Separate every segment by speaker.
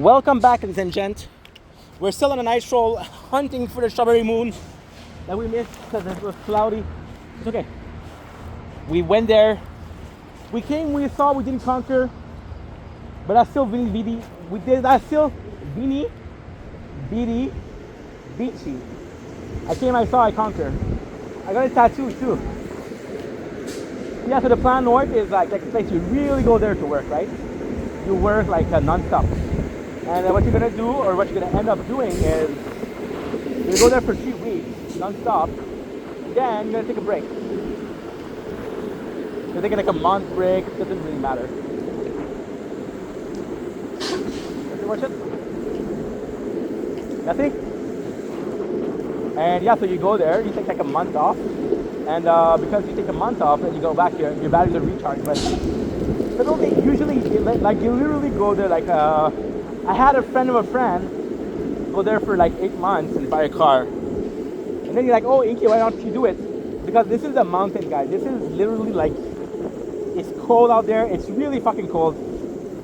Speaker 1: Welcome back, ladies and gents. We're still on a night stroll hunting for the strawberry moon that we missed because it was cloudy. It's okay. We went there. We came, we saw, we didn't conquer. But that's still beachy. I came, I saw, I conquer. I got a tattoo too. Yeah, so the plan north is like a place you really go there to work, right? You work like non-stop. And what you're gonna do, or what you're gonna end up doing is, you go there for 3 weeks, non-stop, then you're gonna take a break. You're taking like a month break, doesn't really matter. Nothing much it? Nothing? And yeah, so you go there, you take like a month off, and because you take a month off and you go back here, your batteries are recharged, but usually, like you literally go there like, I had a friend of a friend go there for like 8 months and buy a car. And then you're like, oh, Inky, why don't you do it? Because this is a mountain, guys. This is literally like, it's cold out there. It's really fucking cold.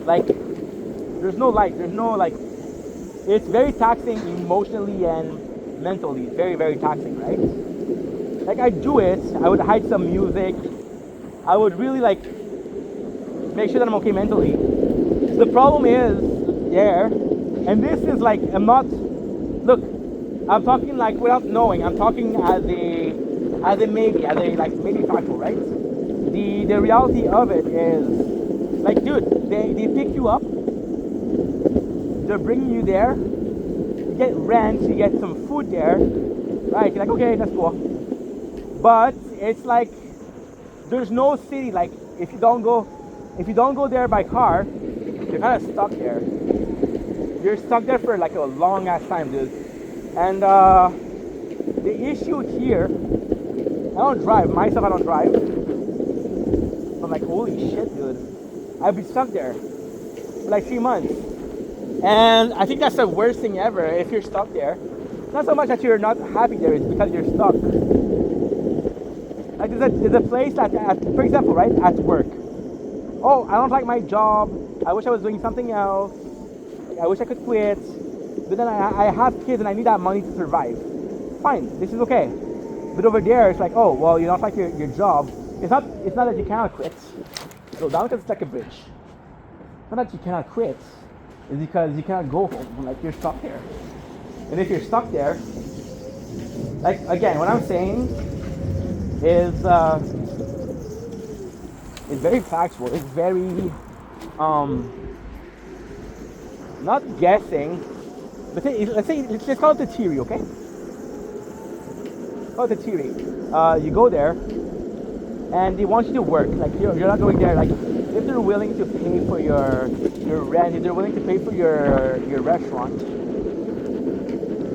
Speaker 1: Like, there's no light. There's no like, it's very taxing emotionally and mentally. It's very, very taxing, right? Like, I do it. I would hide some music. I would really like, make sure that I'm okay mentally. The problem is, yeah, and this is like, I'm talking like without knowing, I'm talking as a maybe factual, right? The reality of it is, like, dude, they pick you up, they're bringing you there, you get rent, you get some food there, right? You're like, okay, that's cool. But it's like, there's no city, like, if you don't go there by car, you're kind of stuck there. You're stuck there for like a long ass time, dude. And the issue here, I don't drive. Myself, I don't drive. I'm like, holy shit, dude. I'd be stuck there for like 3 months. And I think that's the worst thing ever if you're stuck there. It's not so much that you're not happy there, it's because you're stuck. Like there's a place that, for example, right, at work. Oh, I don't like my job. I wish I was doing something else. I wish I could quit. But then I have kids and I need that money to survive. Fine, this is okay. But over there, it's like, oh, well, you don't like your job. It's not that you cannot quit. So down because it's like a bridge. It's not that you cannot quit. It's because you cannot go home. Like, you're stuck there. And if you're stuck there, like, again, what I'm saying is, it's very factual. It's very, not guessing, but let's call it the theory, okay? Call it the theory. You go there, and they want you to work. Like, you're not going there. Like, if they're willing to pay for your rent, if they're willing to pay for your restaurant.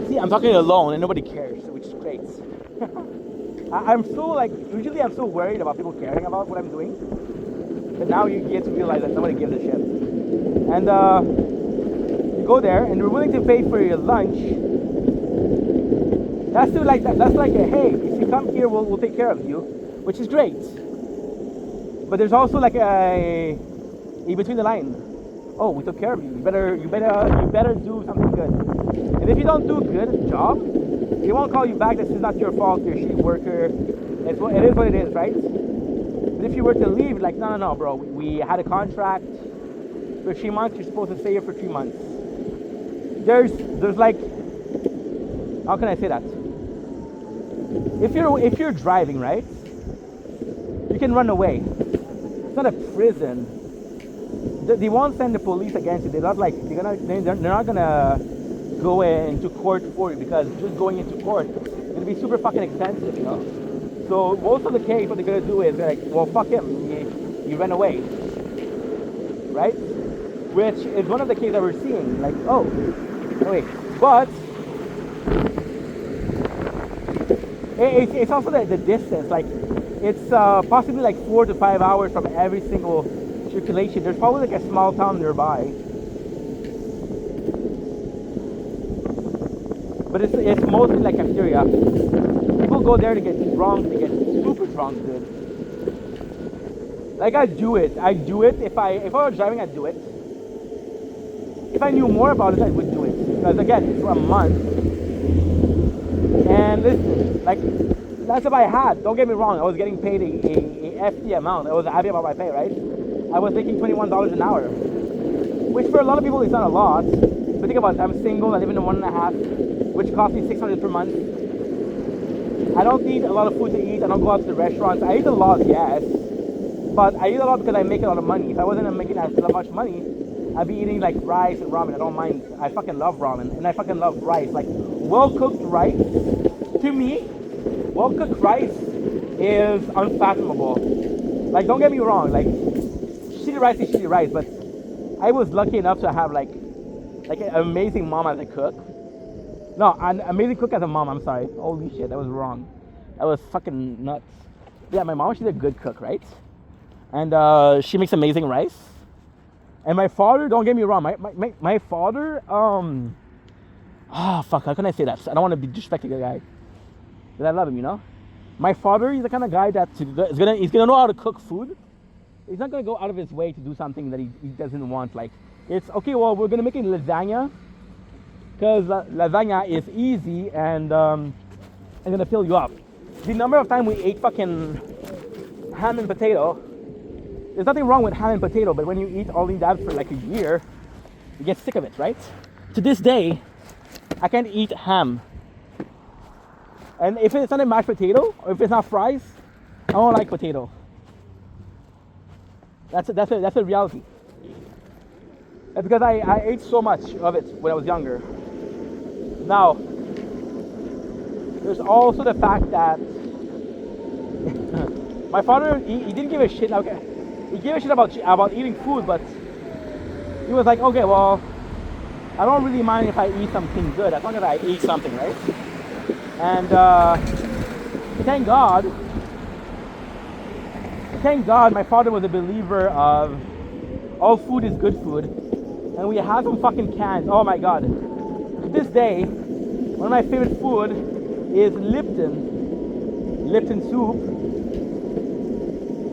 Speaker 1: See, I'm talking alone, and nobody cares, which is great. I'm so like, usually I'm so worried about people caring about what I'm doing. But now you get to realize that nobody gives a shit. And you go there and you're willing to pay for your lunch. That's still like that. That's like a, hey, if you come here, we'll take care of you, which is great. But there's also like a between the line. Oh, we took care of you. You better do something good. And if you don't do a good job, they won't call you back. This is not your fault. You're a shitty worker. It is what it is, right? But if you were to leave, like, no, bro, we had a contract for 3 months. You're supposed to stay here for 3 months. There's like, how can I say that? If you're driving, right, you can run away. It's not a prison. They won't send the police against you. They're not like they're not gonna go into court for you, because just going into court it'll be super fucking expensive, you know. So most of the case, what they're gonna do is they're like, well, fuck him, he ran away, right? Which is one of the cases that we're seeing. Like, oh wait, but it's also the distance. Like, it's possibly like 4 to 5 hours from every single circulation. There's probably like a small town nearby. But it's mostly like cafeteria. People go there to get drunk, they get super drunk, dude. Like, I do it. If I was driving, I'd do it. if I knew more about it, I would do it. Because again, it's for a month. And listen, like, that's what I had. Don't get me wrong. I was getting paid a FT amount. I was happy about my pay, right? I was making $21 an hour, which for a lot of people is not a lot. But think about it. I'm single. I live in a 1.5, which costs me $600 per month. I don't need a lot of food to eat. I don't go out to the restaurants. I eat a lot, yes, but I eat a lot because I make a lot of money. If I wasn't making that much money, I'd be eating like rice and ramen. I don't mind. I fucking love ramen, and I fucking love rice. Like well-cooked rice, to me, well-cooked rice is unfathomable. Like, don't get me wrong. Like, shitty rice is shitty rice, but I was lucky enough to have like an amazing mom as a cook. No, an amazing cook as a mom. I'm sorry. Holy shit, that was wrong. That was fucking nuts. Yeah, my mom, she's a good cook, right? And she makes amazing rice. And my father, don't get me wrong, my father, fuck, how can I say that? I don't want to be disrespecting the guy, but I love him, you know? My father, he's the kind of guy that he's gonna know how to cook food. He's not gonna go out of his way to do something that he doesn't want. Like, it's, okay, well, we're gonna make a lasagna, because lasagna is easy and it's gonna fill you up. The number of times we ate fucking ham and potato, there's nothing wrong with ham and potato, but when you eat only that for like a year, you get sick of it, right? To this day, I can't eat ham. And if it's not a mashed potato, or if it's not fries, I don't like potato. That's a reality. That's because I ate so much of it when I was younger. Now, there's also the fact that my father, he didn't give a shit. Okay, he gave a shit about eating food, but he was like, okay, well, I don't really mind if I eat something good as long as I eat something, right? And thank God, my father was a believer of all food is good food, and we have some fucking cans. Oh my God! To this day, one of my favorite food is Lipton soup.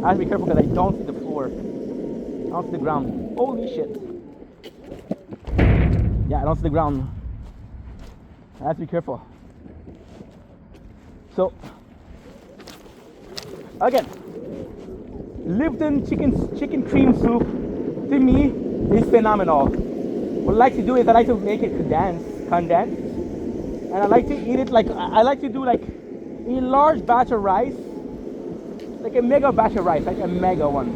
Speaker 1: I have to be careful because I don't see the floor. I don't see the ground. Holy shit. Yeah, I don't see the ground. I have to be careful. So, again, Lipton chicken cream soup, to me, is phenomenal. What I like to do is I like to make it condensed. And I like to eat it like, I like to do like a large batch of rice, like a mega batch of rice, like a mega one.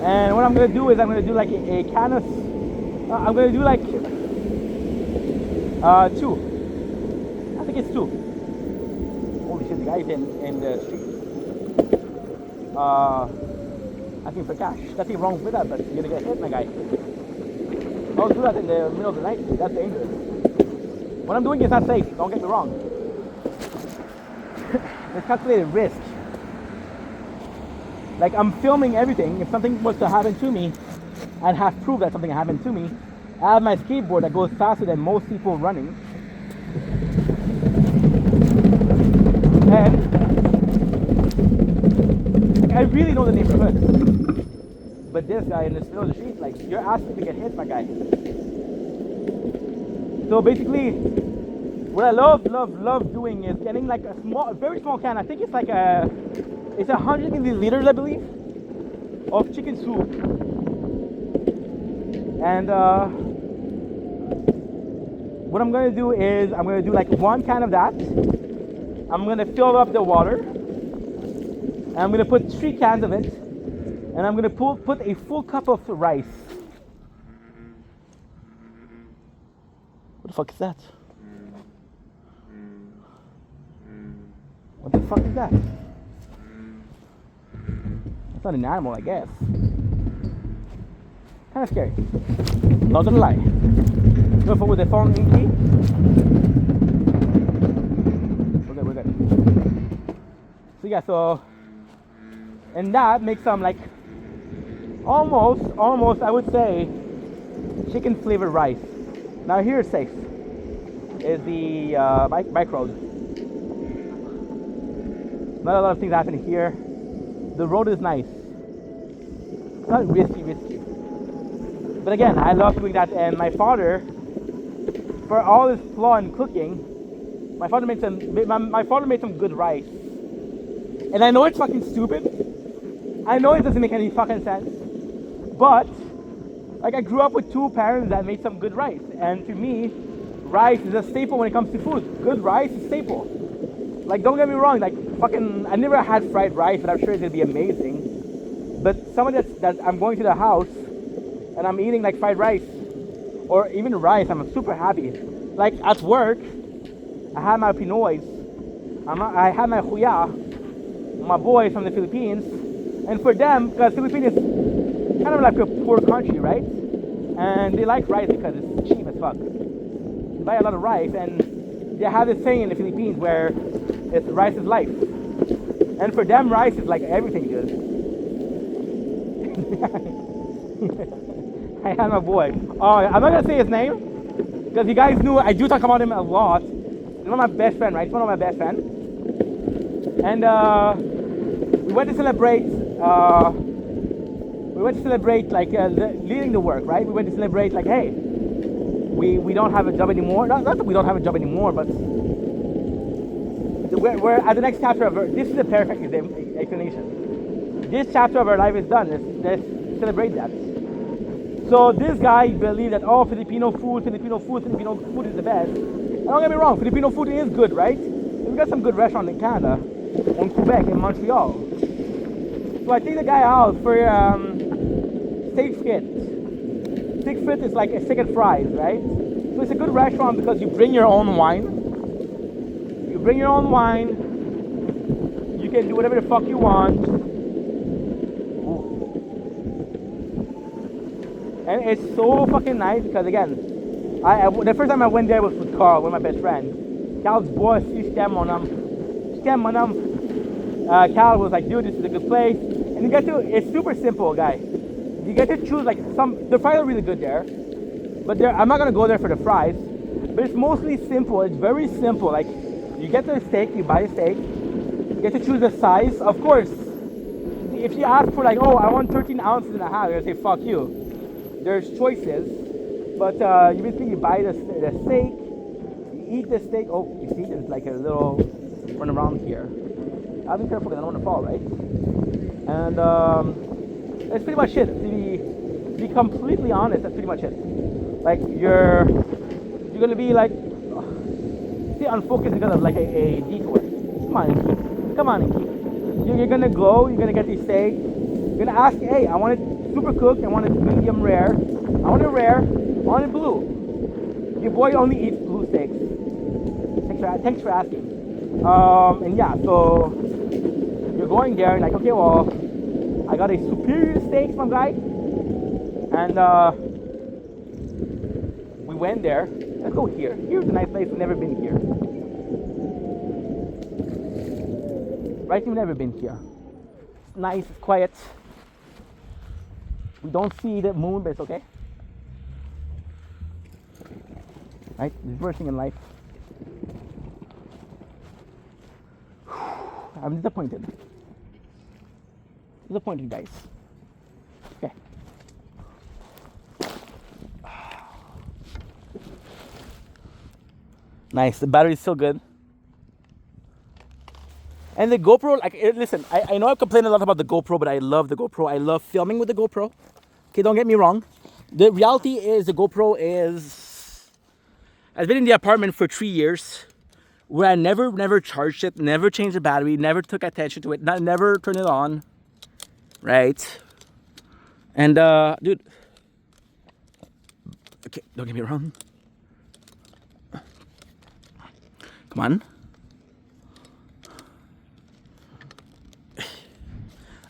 Speaker 1: And what I'm gonna do is I'm gonna do like a can of, I'm gonna do like 2. I think it's 2. Holy shit, the guy's in the street. Asking for cash. Nothing wrong with that, but you're gonna get hit, my guy. Don't do that in the middle of the night. That's dangerous. What I'm doing is not safe. Don't get me wrong. It's calculated risk. Like, I'm filming everything. If something was to happen to me, I'd have proof that something happened to me. I have my skateboard that goes faster than most people running. And I really know the neighborhood. But this guy in the middle of the street, like, you're asking to get hit, my guy. So basically, what I love doing is getting like a very small can. I think it's like it's 100 milliliters, I believe, of chicken soup. And what I'm gonna do is I'm gonna do like 1 can of that. I'm gonna fill up the water. And I'm gonna put 3 cans of it. And I'm gonna put a full cup of rice. What the fuck is that? What the fuck is that? It's not an animal, I guess. Kind of scary. Not gonna lie. Go for with the phone in key. We're good. So yeah, so, and that makes some like almost I would say chicken flavored rice. Now here's safe. Is the bike road. Not a lot of things happening here. The road is nice. It's not risky. But again, I love doing that. And my father, for all his flaw in cooking, my father made some good rice. And I know it's fucking stupid. I know it doesn't make any fucking sense. But like, I grew up with two parents that made some good rice. And to me, rice is a staple when it comes to food. Good rice is staple. Like, don't get me wrong, like fucking, I never had fried rice, but I'm sure it's gonna be amazing. But somebody that I'm going to the house and I'm eating like fried rice or even rice, I'm super happy. Like at work, I had my Pinoys, I had my Huya, my boys from the Philippines, and for them, because Philippines is kind of like a poor country, right? And they like rice because it's cheap as fuck. They buy a lot of rice, and they have this saying in the Philippines where it's rice is life. And for them, rice is like everything, dude. I had my boy. Oh, I'm not gonna say his name because you guys knew I do talk about him a lot. He's one of my best friends, right? He's one of my best friends. And we went to celebrate. Like leading the work, right? We went to celebrate like, hey, we don't have a job anymore. Not that we don't have a job anymore, but we're at the next chapter of our, this is the perfect explanation. This chapter of our life is done. Let's celebrate that. So this guy believed that, oh, Filipino food is the best. And don't get me wrong, Filipino food is good, right? We got some good restaurants in Canada, in Quebec, in Montreal. So I take the guy out for steak fit. Steak fit is like a steak and fries, right? So it's a good restaurant because you bring your own wine. You bring your own wine. You can do whatever the fuck you want. And it's so fucking nice because again, the first time I went there was with Carl, one of my best friends. Carl's boss, Cal was like, dude, this is a good place. And it's super simple, guys. You get to choose like the fries are really good there. But I'm not gonna go there for the fries. But it's mostly simple, it's very simple. Like, you get the steak, you buy a steak. You get to choose the size. Of course, if you ask for like, oh, I want 13 ounces and a half, you're gonna say, fuck you. There's choices, but you basically buy the steak, you eat the steak. Oh, you see, there's like a little run around here. I'll be careful because I don't want to fall, right? And that's pretty much it. To be completely honest, that's pretty much it. Like you're gonna be like, stay unfocused because of like a detour. Come on, Inky. You're gonna go. You're gonna get the steak. You're gonna ask, hey, I want it super cooked, I want it medium rare, I want it rare, I want it blue. Your boy only eats blue steaks. Thanks for asking. And yeah, so you're going there like, okay, well, I got a superior steak from guy, and we went there. Let's go here. Here's a nice place. We've never been here. Right, we've never been here. It's nice, it's quiet. We don't see the moon, but it's okay. Right? There's worst thing in life. I'm disappointed. Disappointed, guys. Okay. Nice. The battery's still good. And the GoPro, like, listen, I know I've complained a lot about the GoPro, but I love the GoPro. I love filming with the GoPro. Okay, don't get me wrong. The reality is the GoPro I've been in the apartment for 3 years where I never charged it, never changed the battery, never took attention to it, never turned it on, right? And, dude, okay, don't get me wrong. Come on.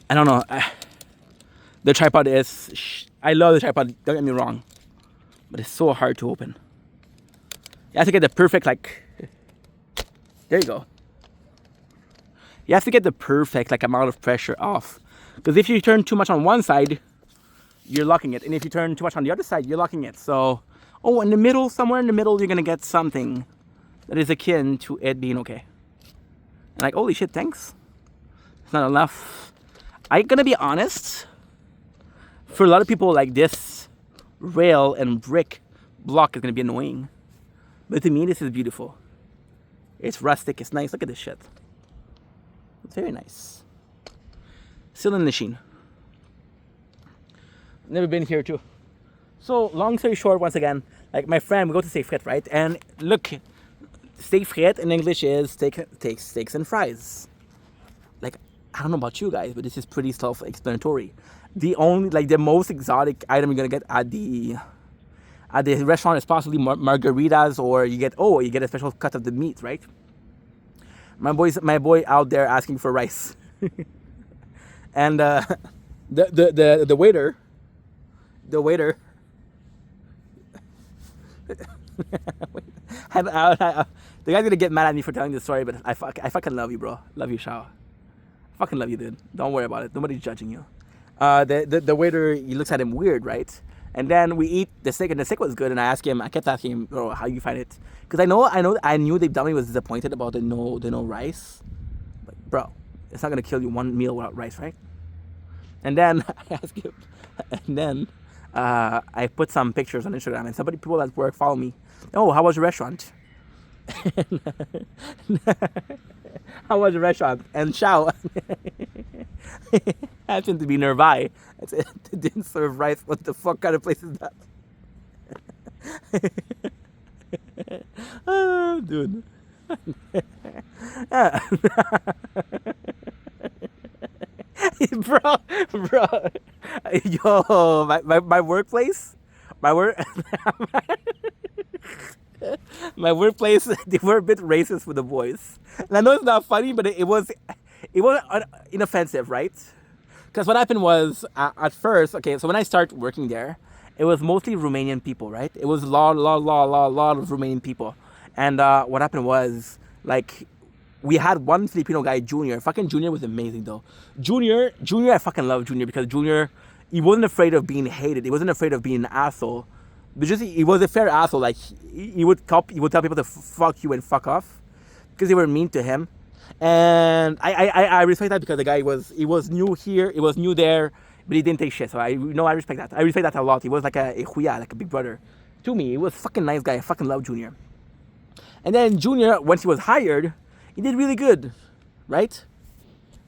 Speaker 1: I don't know. The tripod I love the tripod, don't get me wrong. But it's so hard to open. You have to get the perfect, like, there you go. You have to get the perfect, like, amount of pressure off. Because if you turn too much on one side, you're locking it. And if you turn too much on the other side, you're locking it. So, in the middle, somewhere in the middle, you're going to get something that is akin to it being okay. And like, holy shit, thanks. It's not enough. I'm gonna be honest, for a lot of people like this rail and brick block is gonna be annoying. But to me, this is beautiful. It's rustic. It's nice. Look at this shit. It's very nice. Still in the Sheen. Never been here too. So long story short, once again, like my friend, we go to Steak Frites, right? And look, Steak Frites in English is steaks and fries. Like, I don't know about you guys, but this is pretty self-explanatory. The most exotic item you're gonna get at the restaurant is possibly margaritas, or you get a special cut of the meat, right? My boy out there asking for rice, and the waiter. The guy's gonna get mad at me for telling this story, but I fucking love you, bro. Love you, Shao. Fucking love you, dude. Don't worry about it. Nobody's judging you. The waiter, he looks at him weird, right? And then we eat the steak, and the steak was good. And I kept asking him, bro, how you find it? Because I knew the dummy was disappointed about the no rice. But bro, it's not gonna kill you one meal without rice, right? And then I asked him, and then I put some pictures on Instagram, and people at work follow me. Oh, how was the restaurant? How was the restaurant? And Shao happened to be nearby. It didn't serve rice. What the fuck kind of place is that? Oh, dude. bro, yo, my workplace, my workplace, they were a bit racist with the boys. And I know it's not funny, but it was inoffensive, right? Because what happened was, at first, okay, so when I started working there, it was mostly Romanian people, right? It was a lot of Romanian people. And what happened was, like, we had one Filipino guy, Junior. Fucking Junior was amazing, though. Junior, I fucking love Junior, because Junior, he wasn't afraid of being hated. He wasn't afraid of being an asshole. But just, he was a fair asshole. Like, he would tell people to fuck you and fuck off, because they were mean to him. And I respect that, because the guy he was new here, he was new there, but he didn't take shit. So I respect that. I respect that a lot. He was like a huya, like a big brother to me. He was a fucking nice guy. I fucking love Junior. And then Junior, once he was hired, he did really good, right?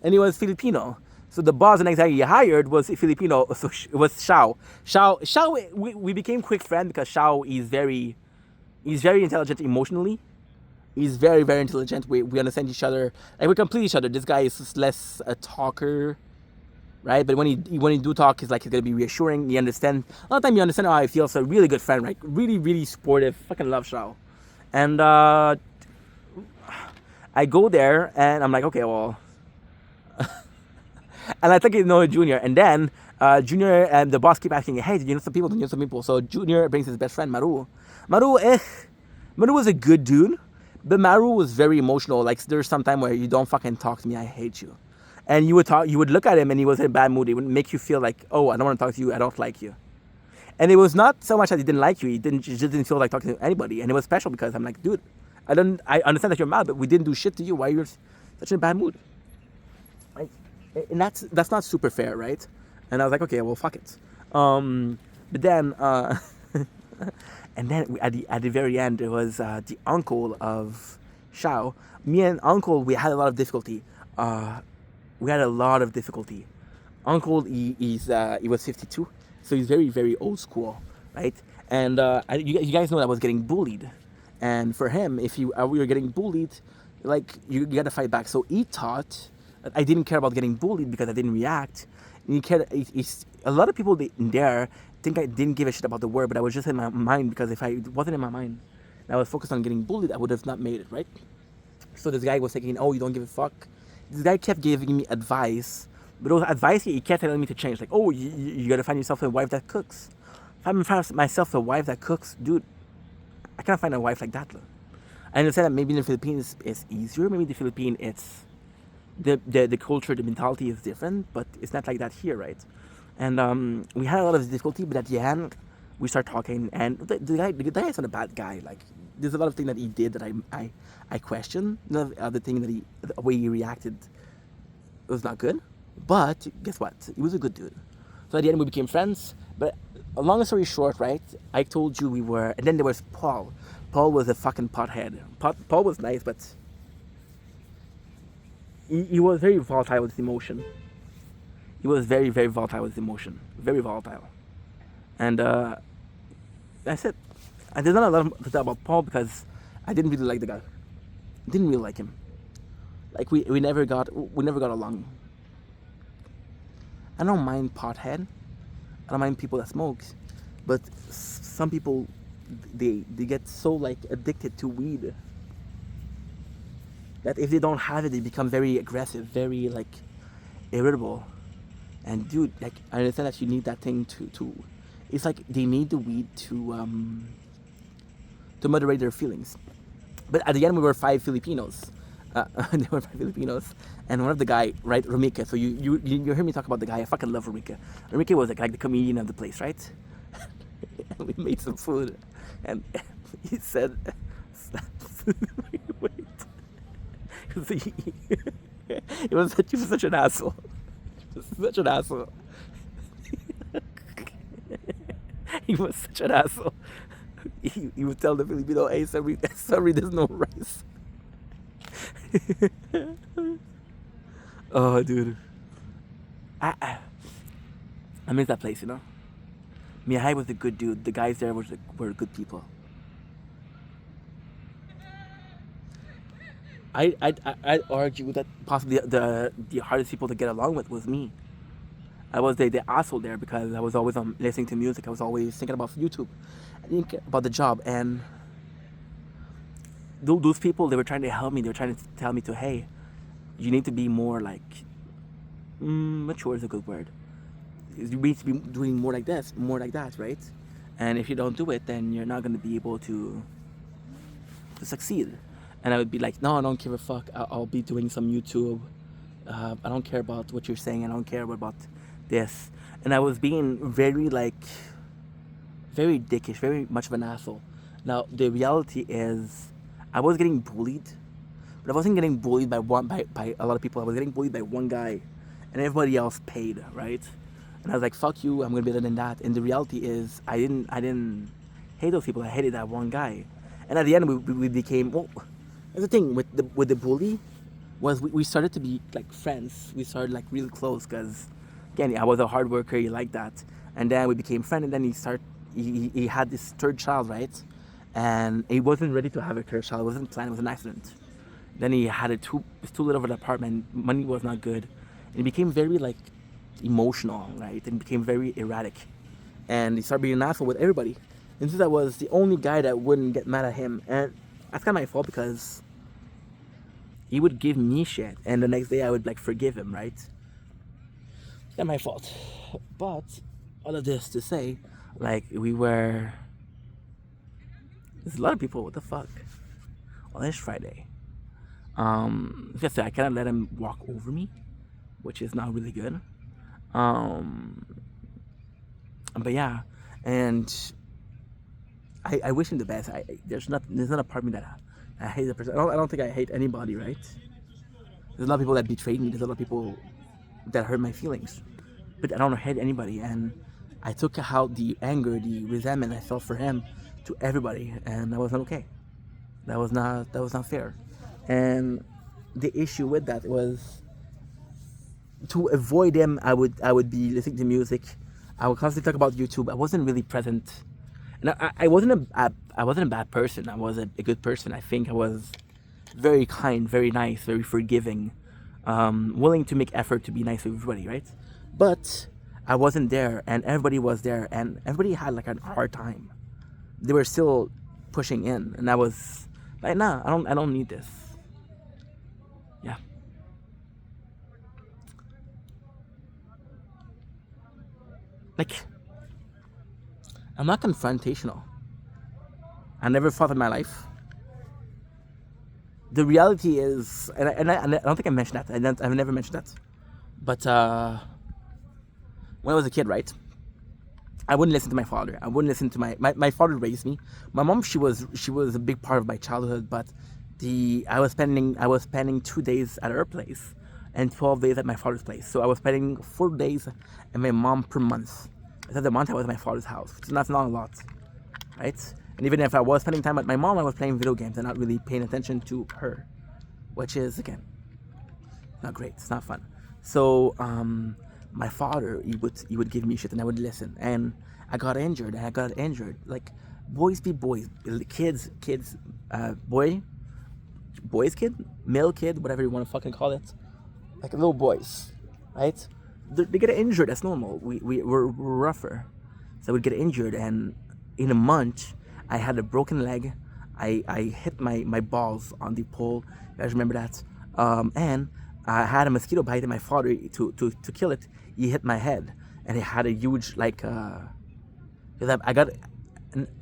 Speaker 1: And he was Filipino. So the boss the next guy he hired was a Filipino. So it was Shao. We became quick friends, because Shao he's very intelligent emotionally. He's very, very intelligent. We understand each other. Like, we complete each other. This guy is less a talker, right? But when he do talk, he's gonna be reassuring. He understand. A lot of time you understand how I feel. So a really good friend, right? Really, really supportive. Fucking love Shao. And I go there and I'm like, okay, well, and I think you know Junior. And then Junior and the boss keep asking, hey, did you know some people? Did you know some people? So Junior brings his best friend Maru. Maru was a good dude. But Maru was very emotional. Like, there's some time where you don't fucking talk to me, I hate you. And you would look at him and he was in a bad mood. It would make you feel like, oh, I don't want to talk to you, I don't like you. And it was not so much that he didn't like you, he just didn't feel like talking to anybody. And it was special, because I'm like, dude, I understand that you're mad, but we didn't do shit to you. Why you're such in a bad mood? Right? And that's not super fair, right? And I was like, okay, well, fuck it. But then and then at the very end, it was the uncle of Shao. Me and uncle, we had a lot of difficulty. Uncle, he was 52, so he's very, very old school, right? And you guys know that I was getting bullied. And for him, if we were getting bullied, like, you got to fight back. So he thought that I didn't care about getting bullied because I didn't react. And a lot of people in there think I didn't give a shit about the word, but I was just in my mind, because if I wasn't in my mind and I was focused on getting bullied, I would have not made it, right? So this guy was thinking, oh, you don't give a fuck. This guy kept giving me advice, but those advice he kept telling me to change. Like, oh, you gotta find yourself a wife that cooks. If I find myself a wife that cooks, dude, I can't find a wife like that. I understand that maybe in the Philippines it's easier. Maybe in the Philippines it's the culture, the mentality is different, but it's not like that here, right? And we had a lot of difficulty, but at the end, we start talking, and the guy is not a bad guy. Like, there's a lot of things that he did that I question. The thing that the way he reacted was not good. But guess what? He was a good dude. So at the end, we became friends. But long story short, right? I told you we were, and then there was Paul. Paul was a fucking pothead. Paul was nice, but he was very volatile with his emotion. He was very, very volatile with his emotion. Very volatile. And that's it. I did not a lot to talk about Paul because I didn't really like the guy. Didn't really like him. Like we never got along. I don't mind pothead. I don't mind people that smoke, but some people they get so like addicted to weed that if they don't have it, they become very aggressive, very like irritable. And dude, like I understand that you need that thing to it's like they need the weed to moderate their feelings. But at the end, we were five Filipinos. There were five Filipinos, and one of the guy, right, Romika. So you hear me talk about the guy. I fucking love Romika. Romika was like the comedian of the place, right? And we made some food, and he said, "Wait." He was such an asshole. Such an asshole. He was such an asshole. He would tell the Filipino, "Hey, sorry, there's no rice." Oh, dude. I miss that place, you know. Mihai was a good dude. The guys there were good people. I'd argue that possibly the hardest people to get along with was me. I was the asshole there because I was always listening to music. I was always thinking about YouTube. I didn't care about the job. And those people, they were trying to help me. They were trying to tell me to, hey, you need to be more like, mature is a good word. You need to be doing more like this, more like that, right? And if you don't do it, then you're not going to be able to succeed. And I would be like, no, I don't give a fuck. I'll be doing some YouTube. I don't care about what you're saying. I don't care about this. And I was being very dickish, very much of an asshole. Now, the reality is I was getting bullied, but I wasn't getting bullied by a lot of people. I was getting bullied by one guy, and everybody else paid, right? And I was like, fuck you, I'm going to be better than that. And the reality is I didn't hate those people. I hated that one guy. And at the end, we became, well, the thing with the bully was we started to be like friends. We started like really close because, again, I was a hard worker. He liked that. And then we became friends. And then he had this third child, right? And he wasn't ready to have a third child. It wasn't planned. It was an accident. Then he had it too little of an apartment. Money was not good. And he became very like emotional, right? And became very erratic. And he started being an asshole with everybody. And since I was the only guy that wouldn't get mad at him, and that's kind of my fault because he would give me shit, and the next day I would like forgive him, right? That's my fault. But all of this to say, like there's a lot of people. What the fuck? On this Friday, like I said, I kind of let him walk over me, which is not really good. But yeah, and I wish him the best. There's not a part of me that I hate the person. I don't think I hate anybody, right? There's a lot of people that betrayed me. There's a lot of people that hurt my feelings, but I don't hate anybody. And I took out the anger, the resentment I felt for him to everybody, and that was not okay. That was not fair. And the issue with that was to avoid him. I would be listening to music. I would constantly talk about YouTube. I wasn't really present. And I wasn't a bad person. I was a good person. I think I was very kind, very nice, very forgiving, willing to make effort to be nice to everybody, right? But I wasn't there, and everybody was there, and everybody had like a hard time. They were still pushing in, and I was like, nah, I don't need this. Yeah. Like, I'm not confrontational. I never fought in my life. The reality is, and I don't think I mentioned that. I've never mentioned that. But when I was a kid, right? I wouldn't listen to my father. I wouldn't listen to my father raised me. My mom, she was a big part of my childhood. But I was spending 2 days at her place, and 12 days at my father's place. So I was spending 4 days at my mom per month. the month I was at my father's house, which is not a lot, right? And even if I was spending time with my mom, I was playing video games and not really paying attention to her, which is, again, not great. It's not fun. So my father, he would give me shit and I would listen. And I got injured. Like, boys be boys, kids, boys kid, male kid, whatever you want to fucking call it, like little boys, right? They get injured. That's normal. We're rougher, so we'd get injured, and in a month, I had a broken leg. I hit my balls on the pole. You guys remember that? And I had a mosquito bite, and my father, to kill it, he hit my head, and it had a huge, like, because I got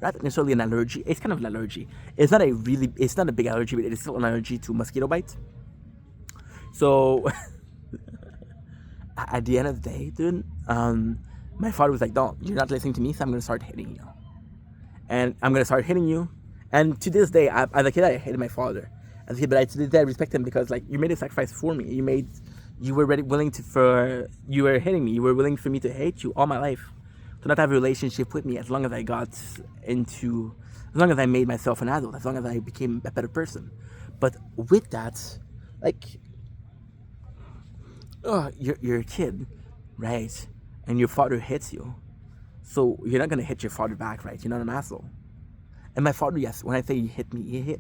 Speaker 1: not necessarily an allergy. It's kind of an allergy. It's not a big allergy, but it is still an allergy to mosquito bite. So at the end of the day, dude, my father was like, "No, you're not listening to me, so I'm gonna start hitting you, and I'm gonna start hitting you." And to this day, as a kid, I hated my father. As a kid, but to this day, I respect him because, like, you made a sacrifice for me. You were you were hitting me. You were willing for me to hate you all my life, to not have a relationship with me as long as as long as I made myself an adult, as long as I became a better person. But with that, like, you're a kid, right? And your father hits you, so you're not gonna hit your father back, right? You're not an asshole. And my father, yes, when I say he hit me, he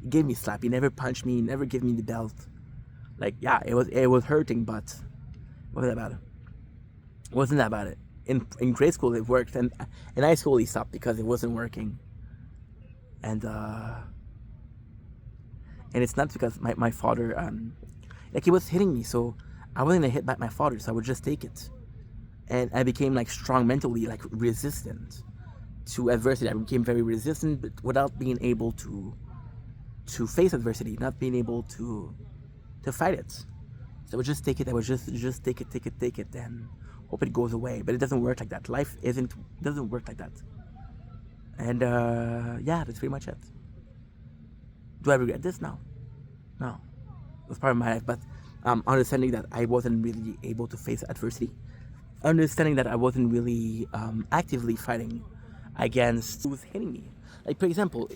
Speaker 1: gave me a slap. He never punched me. He never gave me the belt. Like, yeah, it was hurting, but what was that about it? It wasn't that about it. In grade school it worked, and in high school he stopped because it wasn't working. And it's not because my father, like, he was hitting me, so I wasn't gonna hit back my father, so I would just take it. And I became, like, strong mentally, like, resistant to adversity. I became very resistant, but without being able to face adversity, not being able to fight it. So I would just take it. I would just take it, and hope it goes away. But it doesn't work like that. Life doesn't work like that. And yeah, that's pretty much it. Do I regret this? No. It was part of my life, but understanding that I wasn't really able to face adversity, understanding that I wasn't really actively fighting against who was hitting me. Like, for example,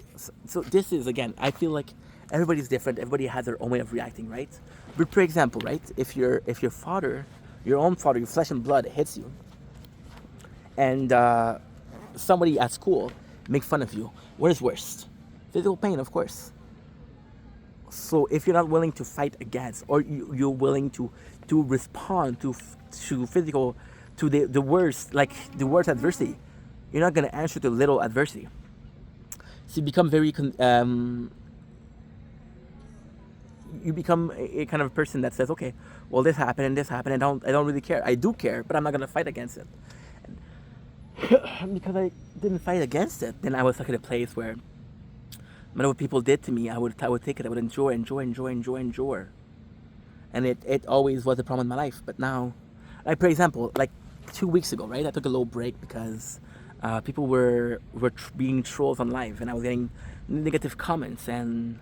Speaker 1: so this is, again, I feel like everybody's different. Everybody has their own way of reacting, right? But for example, right, if your father, your own father, your flesh and blood hits you, and somebody at school make fun of you, what is worse? Physical pain, of course. So if you're not willing to fight against, or you're willing to respond to physical, to the worst, like the worst adversity, you're not gonna answer to little adversity. So you become you become a kind of person that says, okay, well, this happened and this happened, and I don't really care. I do care, but I'm not gonna fight against it. And because I didn't fight against it, then I was stuck in a place where no matter what people did to me, I would take it. I would enjoy. And it always was a problem in my life. But now, like, for example, like 2 weeks ago, right? I took a little break because people were being trolls on live, and I was getting negative comments, and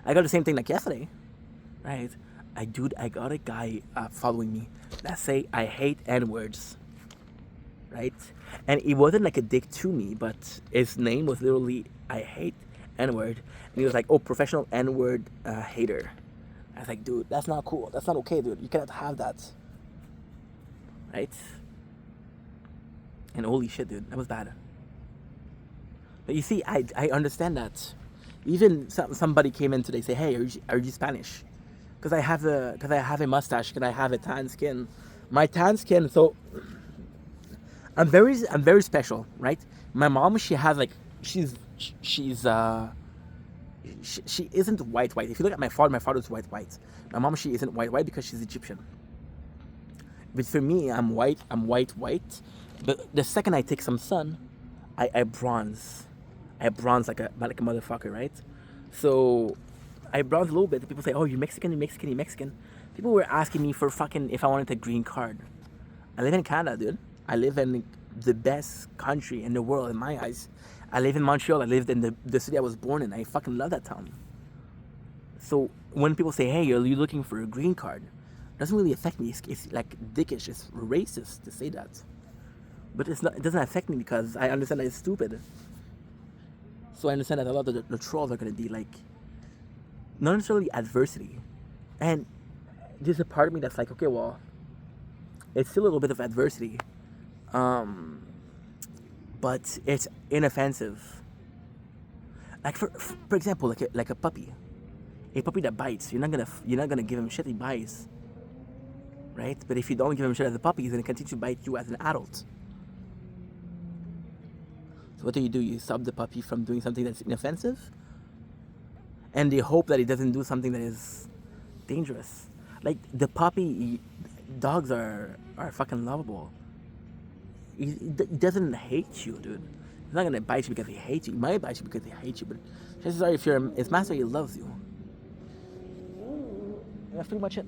Speaker 1: I got the same thing like yesterday, right? I got a guy following me that say I hate N-words, right? And he wasn't like a dick to me, but his name was literally I hate N-word, and he was like, oh, professional N-word hater. I was like, dude, that's not cool. That's not okay, dude. You cannot have that, right? And holy shit, dude, that was bad. But you see, I understand that. Even somebody came in today, say, hey, are you Spanish? Because I have a mustache, because I have a tan skin. My tan skin, so I'm very special, right? My mom, she has like she isn't white. If you look at my father's white. My mom, she isn't white because she's Egyptian. But for me, I'm white. But the second I take some sun, I bronze. I bronze like a motherfucker, right? So I bronze a little bit. People say, oh, you're Mexican. People were asking me for fucking if I wanted a green card. I live in Canada, dude. I live in the best country in the world in my eyes. I live in Montreal. I lived in the city I was born in. I fucking love that town. So when people say, hey, are you looking for a green card? It doesn't really affect me. It's like dickish. It's racist to say that. But it's not. It doesn't affect me because I understand that it's stupid. So I understand that a lot of the trolls are gonna be like, not necessarily adversity, and there's a part of me that's like, okay, well, it's still a little bit of adversity, but it's inoffensive. Like for example, like a puppy, that bites. You're not gonna give him shit. He bites, right? But if you don't give him shit as a puppy, he's gonna continue to bite you as an adult. So what do? You stop the puppy from doing something that's inoffensive, and you hope that he doesn't do something that is dangerous. Like the puppy, dogs are fucking lovable. He doesn't hate you, dude. He's not gonna bite you because he hates you. He might bite you because he hates you, but chances are, if you're his master, he loves you. And that's pretty much it.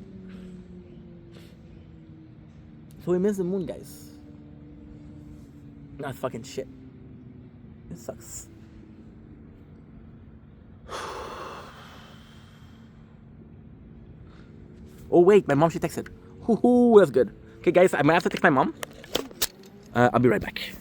Speaker 1: So we missed the moon, guys. That's fucking shit. It sucks. Oh wait, my mom, she texted. Hoo, that's good. Okay guys, I'm gonna have to text my mom. I'll be right back.